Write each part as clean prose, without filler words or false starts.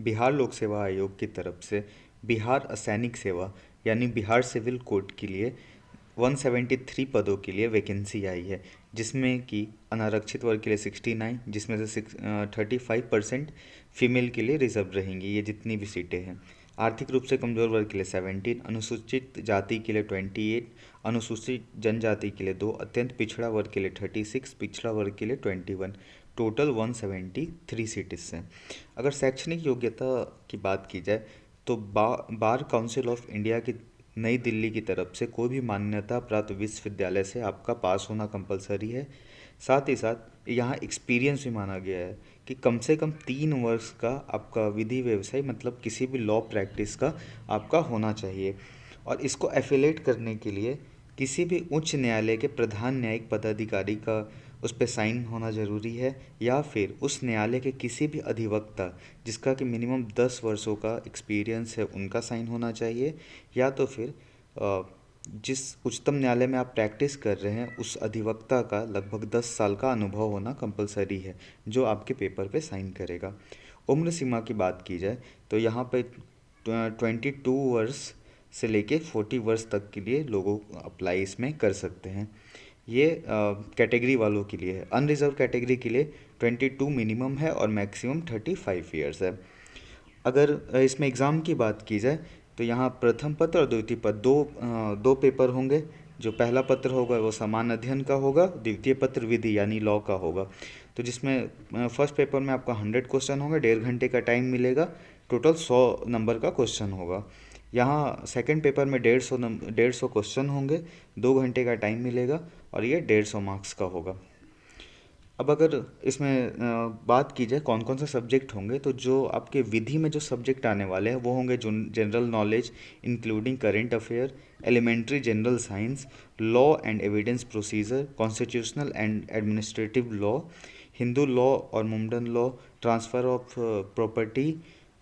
बिहार लोक सेवा आयोग की तरफ से बिहार असैनिक सेवा यानी बिहार सिविल कोड के लिए 173 पदों के लिए वैकेंसी आई है, जिसमें कि अनारक्षित वर्ग के लिए 69, जिसमें से 35% फीमेल के लिए रिजर्व रहेंगी, ये जितनी भी सीटें हैं। आर्थिक रूप से कमजोर वर्ग के लिए 17, अनुसूचित जाति के लिए 28, अनुसूचित जनजाति के लिए 2, अत्यंत पिछड़ा वर्ग के लिए 36, पिछड़ा वर्ग के लिए 21, टोटल 173 सीट्स हैं। अगर शैक्षणिक योग्यता की बात की जाए तो बार काउंसिल ऑफ इंडिया की नई दिल्ली की तरफ से कोई भी मान्यता प्राप्त विश्वविद्यालय से आपका पास होना कंपलसरी है। साथ ही साथ यहाँ एक्सपीरियंस भी माना गया है कि कम से कम 3 वर्ष का आपका विधि व्यवसाय मतलब किसी भी लॉ प्रैक्टिस का आपका होना चाहिए। और इसको एफिलेट करने के लिए किसी भी उच्च न्यायालय के प्रधान न्यायिक पदाधिकारी का उस पर साइन होना ज़रूरी है, या फिर उस न्यायालय के किसी भी अधिवक्ता जिसका कि मिनिमम 10 वर्षों का एक्सपीरियंस है उनका साइन होना चाहिए, या तो फिर जिस उच्चतम न्यायालय में आप प्रैक्टिस कर रहे हैं उस अधिवक्ता का लगभग 10 साल का अनुभव होना कंपलसरी है, जो आपके पेपर पे साइन करेगा। उम्र सीमा की बात की जाए तो यहाँ पे 22 वर्ष से लेके 40 वर्ष तक के लिए लोगों अप्लाई इसमें कर सकते हैं। ये कैटेगरी वालों के लिए है। अनरिजर्व कैटेगरी के लिए 22 मिनिमम है और मैक्सिमम 35 ईयर्स है। अगर इसमें एग्ज़ाम की बात की जाए तो यहाँ प्रथम पत्र और द्वितीय पत्र दो पेपर होंगे। जो पहला पत्र होगा वो सामान्य अध्ययन का होगा, द्वितीय पत्र विधि यानी लॉ का होगा। तो जिसमें फर्स्ट पेपर में आपका 100 क्वेश्चन होंगे, 1.5 घंटे का टाइम मिलेगा, टोटल 100 नंबर का क्वेश्चन होगा। यहाँ सेकंड पेपर में 150 क्वेश्चन होंगे, 2 घंटे का टाइम मिलेगा और ये 150 मार्क्स का होगा। अब अगर इसमें बात की जाए कौन कौन सा सब्जेक्ट होंगे, तो जो आपके विधि में जो सब्जेक्ट आने वाले हैं वो होंगे general knowledge including current affair, elementary general science, law and evidence procedure, constitutional and administrative law, Hindu law और मुंडन law, transfer of property,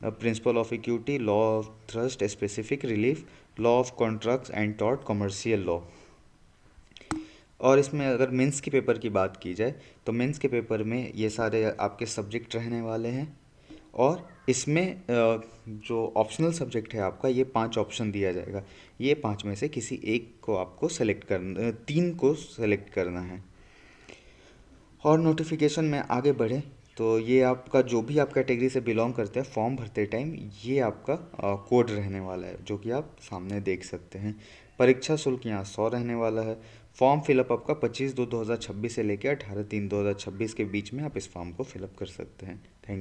principle of equity, law of trust, specific relief, law of contracts and tort, commercial law. और इसमें अगर mains के paper की बात की जाए तो मेंस के पेपर में ये सारे आपके सब्जेक्ट रहने वाले हैं। और इसमें जो ऑप्शनल सब्जेक्ट है आपका, ये 5 ऑप्शन दिया जाएगा। ये 5 में से किसी एक को आपको सेलेक्ट करना, 3 को सेलेक्ट करना है। और नोटिफिकेशन में आगे बढ़े तो ये आपका जो भी आप कैटेगरी से बिलोंग करते हैं, फॉर्म भरते टाइम ये आपका कोड रहने वाला है, जो कि आप सामने देख सकते हैं। परीक्षा शुल्क यहाँ 100 रहने वाला है। फॉर्म फिलअप आपका 25/2/2026 से लेकर 18/3/2026 के बीच में आप इस फॉर्म को फिलअप कर सकते हैं। थैंक